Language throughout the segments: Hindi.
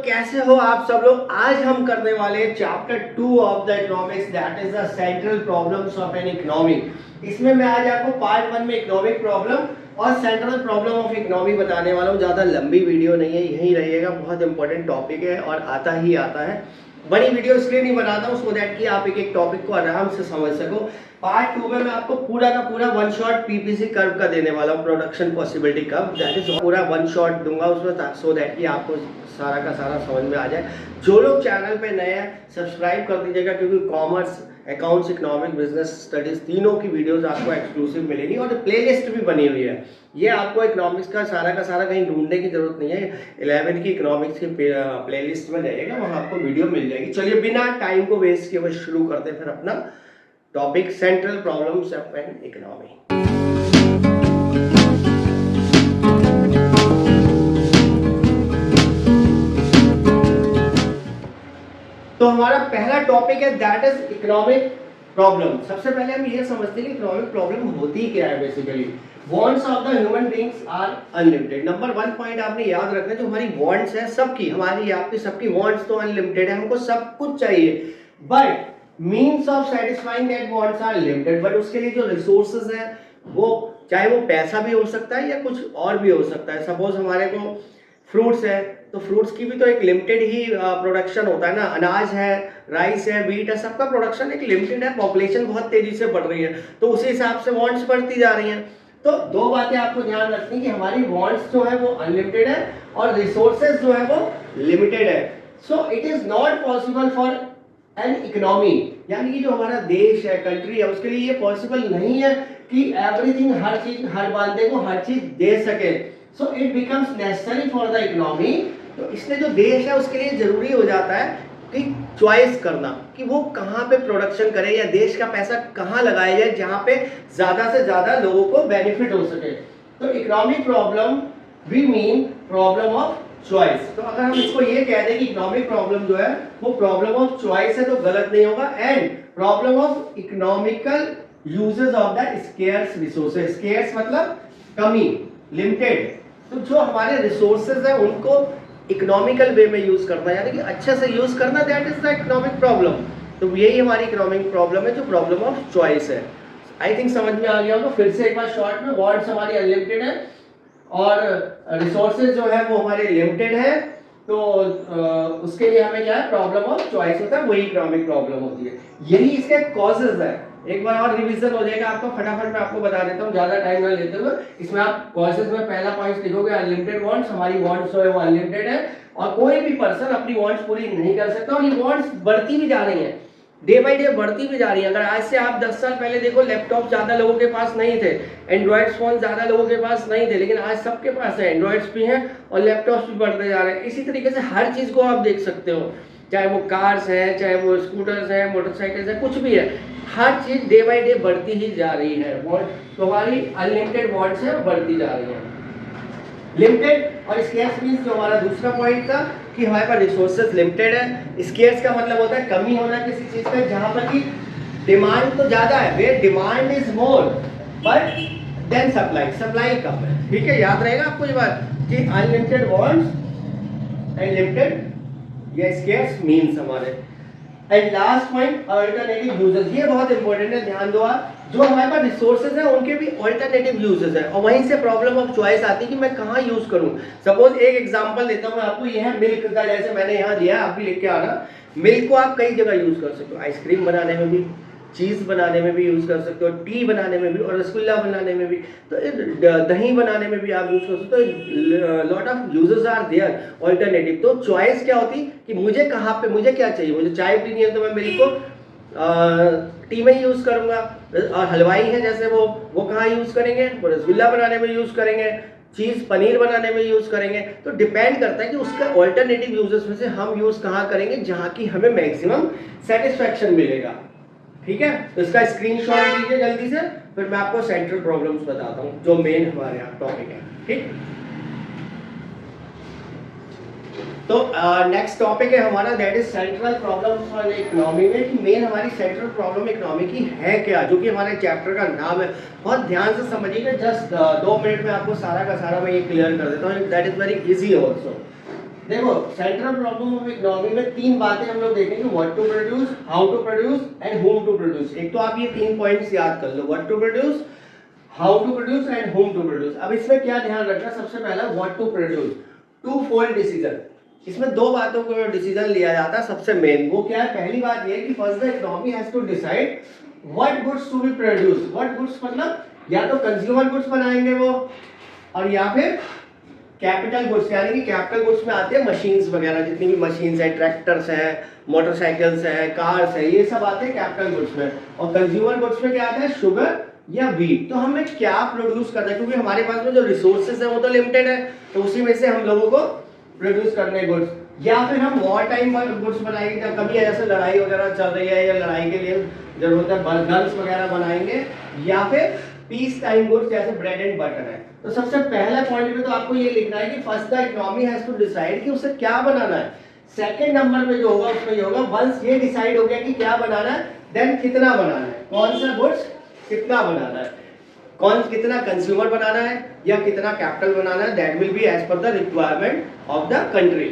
कैसे हो आप सब लोग। आज हम करने वाले हैं chapter 2 of the economics, that is the central problems of an economy. इसमें मैं आज आपको पार्ट 1 में इकोनॉमिक प्रॉब्लम और सेंट्रल प्रॉब्लम ऑफ इकोनॉमी बताने वाला हूँ। ज़्यादा लंबी वीडियो नहीं है, यही रहेगा। बहुत इंपॉर्टेंट टॉपिक है और आता है। बड़ी वीडियो इसलिए नहीं बनाता हूँ सो दैट कि आप एक एक टॉपिक को आराम से समझ सको। पार्ट 2 में मैं आपको पूरा का पूरा वन शॉट पीपीसी कर्व का देने वाला हूँ, production possibility curve, that is पूरा वन शॉट दूंगा उसमें, सो दैट कि आपको सारा का सारा समझ में आ जाए। जो लोग चैनल पे नए हैं सब्सक्राइब कर दीजिएगा, क्योंकि commerce, accounts, economic, business studies तीनों की वीडियोस आपको एक्सक्लूसिव मिलेगी और प्लेलिस्ट भी बनी हुई है। ये आपको इकोनॉमिक्स का सारा कहीं ढूंढने की जरूरत नहीं है। 11 की इकोनॉमिक्स की प्लेलिस्ट में जाइएगा, वहाँ आपको वीडियो मिल जाएगी। चलिए बिना टाइम को वेस्ट किए हुए शुरू करते हैं फिर अपना topic, central problems of an economy. तो हमारा पहला टॉपिक है दैट इज इकोनॉमिक प्रॉब्लम। सबसे पहले हम ये समझते हैं कि इकोनॉमिक प्रॉब्लम होती क्या है। Basically wants of the human beings are unlimited. Number 1 point आपने याद रखना है, जो हमारी वॉन्ट्स है सबकी, हमारी आपकी सबकी वॉन्ट्स तो अनलिमिटेड है, हमको सब कुछ चाहिए, but means of satisfying that wants are limited. But उसके लिए जो रिसोर्सेज है वो, चाहे वो पैसा भी हो सकता है या कुछ और भी हो सकता है। सपोज हमारे को फ्रूट्स है तो फ्रूट्स की भी तो एक लिमिटेड ही प्रोडक्शन होता है ना। अनाज है, राइस है, व्हीट है, सबका प्रोडक्शन एक लिमिटेड है। पॉपुलेशन बहुत तेजी से बढ़ रही है तो उसी हिसाब से वॉन्ट्स बढ़ती जा रही हैं। तो दो बातें आपको ध्यान रखनी कि हमारी वॉन्ट्स जो है वो अनलिमिटेड है और रिसोर्सेज जो है वो लिमिटेड है। So it is not possible for an economy, यानी कि जो हमारा देश है, कंट्री है, उसके लिए ये पॉसिबल नहीं है कि एवरीथिंग, हर चीज, हर बंदे को हर चीज दे सके। So it becomes necessary for the economy. तो इसलिए जो देश है उसके लिए जरूरी हो जाता है कि चॉइस करना कि वो कहाँ पे प्रोडक्शन करे या देश का पैसा कहाँ लगाया जाए जहाँ पे ज्यादा से ज्यादा लोगों को बेनिफिट हो सके। तो economic problem we mean problem of choice. तो अगर हम इसको ये कह दें कि इकोनॉमिक प्रॉब्लम जो है वो प्रॉब्लम ऑफ चॉइस है तो गलत नहीं होगा। And problem of economical uses of the scarce resources. Scarce मतलब कमी, लिमिटेड। तो जो हमारे रिसोर्सेज है उनको इकोनॉमिकल वे में यूज करना, यानी कि अच्छे से यूज करना, that is the economic problem. तो यही हमारी इकोनॉमिक प्रॉब्लम है जो प्रॉब्लम ऑफ चॉइस है। आई थिंक समझ में आ गया होगा। फिर से एक बार शॉर्ट में, वॉन्ट्स हमारी अनलिमिटेड है और रिसोर्सेज जो है वो हमारे लिमिटेड है, तो उसके लिए हमें क्या है, प्रॉब्लम ऑफ चॉइस होता है, वही इकोनॉमिक प्रॉब्लम होती है। यही इसके कॉजेज है। एक बार और रिवीजन हो जाएगा आपका, फटाफट मैं आपको बता देता हूँ ज्यादा टाइम ना लेते हुए। इसमें आप कॉजेज में पहला पॉइंट लिखोगे अनलिमिटेड वॉन्ट्स। हमारी वॉन्ट्स जो है वो अनलिमिटेड है और कोई भी पर्सन अपनी वॉन्ट्स पूरी नहीं कर सकता और ये वॉन्ट्स बढ़ती भी जा रही है, डे बाय डे बढ़ती भी जा रही है। अगर आज से आप 10 साल पहले देखो, लैपटॉप ज्यादा लोगों के पास नहीं थे, एंड्रॉइड फोन ज्यादा लोगों के पास नहीं थे, लेकिन आज सबके पास है, एंड्रॉइड्स भी हैं और लैपटॉप्स भी बढ़ते जा रहे हैं। इसी तरीके से हर चीज को आप देख सकते हो, चाहे वो कार्स हैं, चाहे वो स्कूटर्स हैं, मोटरसाइकिल्स हैं, कुछ भी है, हर चीज डे बाय डे बढ़ती ही जा रही है। तो हमारी अनलिमिटेड वॉन्ट्स है बढ़ती जा रही है। लिमिटेड और स्केर्स मींस जो हमारा दूसरा पॉइंट था कि हमारे पास रिसोर्सेज लिमिटेड है। स्केर्स का मतलब होता है कमी होना किसी चीज पे, जहां पर कि डिमांड तो ज्यादा है, where demand is more but then supply, supply कम है। ठीक है, याद रहेगा आपको ये बात कि अनलिमिटेड वांट्स एंड लिमिटेड, ये स्केर्स मींस हमारे। And last point alternative uses, ये बहुत इंपॉर्टेंट है, ध्यान दो आप। जो हमारे पास रिसोर्सेज है उनके भी अल्टरनेटिव यूजेस है और वहीं से प्रॉब्लम ऑफ चॉइस आती है कि मैं कहाँ यूज करूं। सपोज एक एग्जांपल देता हूं मैं आपको, ये है मिल्क का, जैसे मैंने यहाँ दिया, आप भी लिख के आना। मिल्क को आप कई जगह यूज कर सकते हो, आइसक्रीम बनाने में भी, चीज बनाने में भी यूज कर सकते हो, टी बनाने में भी और रसगुल्ला बनाने में भी, तो दही बनाने में भी आप यूज कर सकते हो। Lot of uses are there alternative. तो चॉइस क्या होती कि मुझे कहाँ पे, मुझे क्या चाहिए, मुझे चाय पीनी है तो मैं मिल्क को टी में यूज करूंगा। और हलवाई है जैसे वो कहाँ यूज करेंगे, वो रसगुल्ला बनाने में यूज करेंगे, चीज पनीर बनाने में यूज करेंगे। तो डिपेंड करता है कि उसका अल्टरनेटिव यूजेस में से हम यूज कहाँ करेंगे जहाँ की हमें मैक्सिमम सेटिस्फैक्शन मिलेगा। ठीक है, तो इसका स्क्रीनशॉट लीजिए जल्दी से, फिर मैं आपको सेंट्रल प्रॉब्लम्स बताता हूँ जो मेन हमारे यहाँ टॉपिक है। ठीक, तो नेक्स्ट टॉपिक है हमारा that is central problems for economy में, कि मेन हमारी सेंट्रल प्रॉब्लम इकोनॉमी की है क्या, जो कि हमारे चैप्टर का नाम है। बहुत ध्यान से समझिएगा, जस्ट 2 मिनट में आपको सारा का सारा मैं ये क्लियर कर देता हूँ, that is very easy also. देखो सेंट्रल प्रॉब्लम ऑफ इकोनॉमी में तीन बातें हम लोग देखेंगे, what to produce, how to produce and whom to produce. एक तो आप ये तीन पॉइंट्स याद कर लो, what to produce, how to produce and whom to produce. अब इसमें क्या ध्यान रखना, सबसे पहला what to produce, two fold decision. इसमें दो बातों को डिसीजन लिया जाता है सबसे मेन। वो क्या है, पहली बात ये है कि first the economy has to decide what goods to be produce. What goods मतलब या तो कंज्यूमर गुड्स बनाएंगे वो, और या फिर कैपिटल गुड्स, यानी कि कैपिटल गुड्स में आते हैं मशीन्स वगैरह, जितनी भी मशीन्स हैं, ट्रैक्टर्स हैं, मोटरसाइकिल्स हैं, कार्स हैं, ये सब आते हैं कैपिटल गुड्स में। और कंज्यूमर गुड्स में क्या आता है, शुगर या व्हीट। तो हमें क्या प्रोड्यूस करना है, क्योंकि हमारे पास में जो रिसोर्सेज है वो तो लिमिटेड है, तो उसी में से हम लोगों को प्रोड्यूस करने गुड्स। या फिर हम वॉर टाइम पर गुड्स बनाएंगे, जब कभी ऐसे लड़ाई वगैरह चल रही है या लड़ाई के लिए जरूरत है गन्स वगैरह बनाएंगे, या फिर पीस टाइम गुड्स जैसे ब्रेड एंड बटर है। तो सबसे पहला पॉइंट में तो आपको ये लिखना है कि first the economy has to decide कि उसे क्या बनाना है। सेकंड नंबर पे जो होगा उसमें ये होगा, वंस ये डिसाइड हो गया कि क्या बनाना है, देन कितना बनाना है, कौन सा गुड्स कितना बनाना है, कौन कितना कंज्यूमर बनाना है या कितना कैपिटल बनाना है, that will be as per the requirement of the country.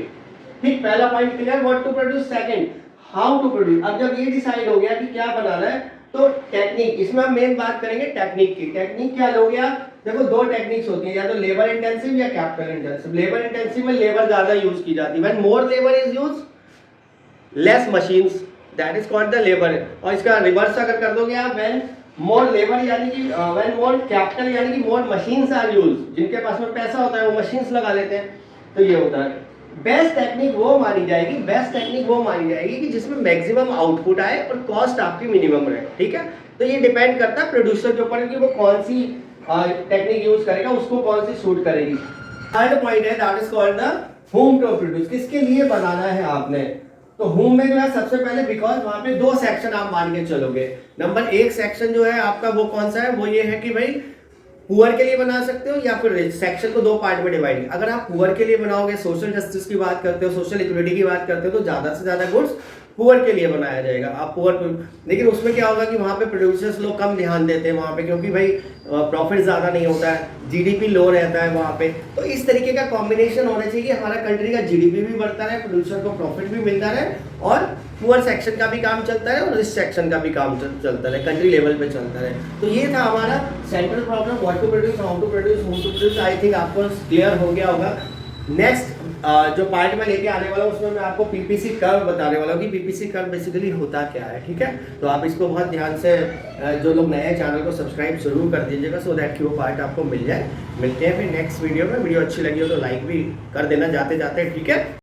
ठीक, पहला point clear, what to produce. Second, how to produce. अब जब ये डिसाइड हो गया कि क्या बनाना है, तो टेक्निक, इसमें हम मेन बात करेंगे टेक्निक की। टेक्निक क्या लोगे आप, देखो दो टेक्निक्स होती हैं, या तो लेबर इंटेंसिव या कैपिटल इंटेंसिव। लेबर इंटेंसिव में लेबर ज्यादा यूज की जाती है, when more labour is used less machines, that is called the labour. और इसका रिवर्स अगर कर दोगे आप, व्हेन मोर लेबर यानी कि व्हेन मोर कैपिटल यानी कि मोर मशीन्स आर यूज, जिनके पास में पैसा होता है वो मशीन्स लगा लेते हैं, तो ये होता है। बेस्ट टेक्निक वो मानी जाएगी, बेस्ट टेक्निक वो मानी जाएगी कि जिसमें मैक्सिमम आउटपुट आए और कॉस्ट आपकी मिनिमम रहे। ठीक है, तो ये डिपेंड करता है प्रोड्यूसर के ऊपर कि वो कौन सी टेक्निक यूज करेगा, उसको कौन सी सूट करेगी। थर्ड पॉइंट है, that is called the whom to produce. किसके लिए बनाना है आपने, तो होम में जो है सबसे पहले, बिकॉज वहां पे दो सेक्शन आप मान के चलोगे। नंबर एक सेक्शन जो है आपका वो कौन सा है, वो ये है कि भाई पुअर के लिए बना सकते हो या फिर रिच। सेक्शन को दो पार्ट में डिवाइड। अगर आप पुअर के लिए बनाओगे, सोशल जस्टिस की बात करते हो, सोशल इक्विटी की बात करते हो, तो ज्यादा से ज्यादा गुड्स पुअर के लिए बनाया जाएगा। आप पुअर, लेकिन उसमें क्या होगा कि वहाँ पे प्रोड्यूसर्स लोग कम ध्यान देते हैं वहाँ पे, क्योंकि भाई प्रॉफिट ज़्यादा नहीं होता है, जीडीपी लो रहता है वहाँ पे। तो इस तरीके का कॉम्बिनेशन होना चाहिए कि हमारा कंट्री का जीडीपी भी बढ़ता रहे, प्रोड्यूसर को प्रॉफिट भी मिलता रहे, और पुअर सेक्शन का भी काम चलता रहे और रिच सेक्शन का भी काम चलता रहे, कंट्री लेवल पे चलता रहे। तो ये था हमारा central problem, what to produce, how to produce, whom to produce. I think आपको क्लियर हो गया होगा। नेक्स्ट जो पार्ट में लेके आने वाला हूँ उसमें मैं आपको पीपीसी कर्व बताने वाला हूँ कि पीपीसी कर्व बेसिकली होता क्या है। ठीक है, तो आप इसको बहुत ध्यान से, जो लोग नए चैनल को सब्सक्राइब जरूर कर दीजिएगा, सो दैट कि वो पार्ट आपको मिल जाए। मिलते हैं फिर नेक्स्ट वीडियो में। वीडियो अच्छी लगी हो तो लाइक भी कर देना जाते जाते। ठीक है।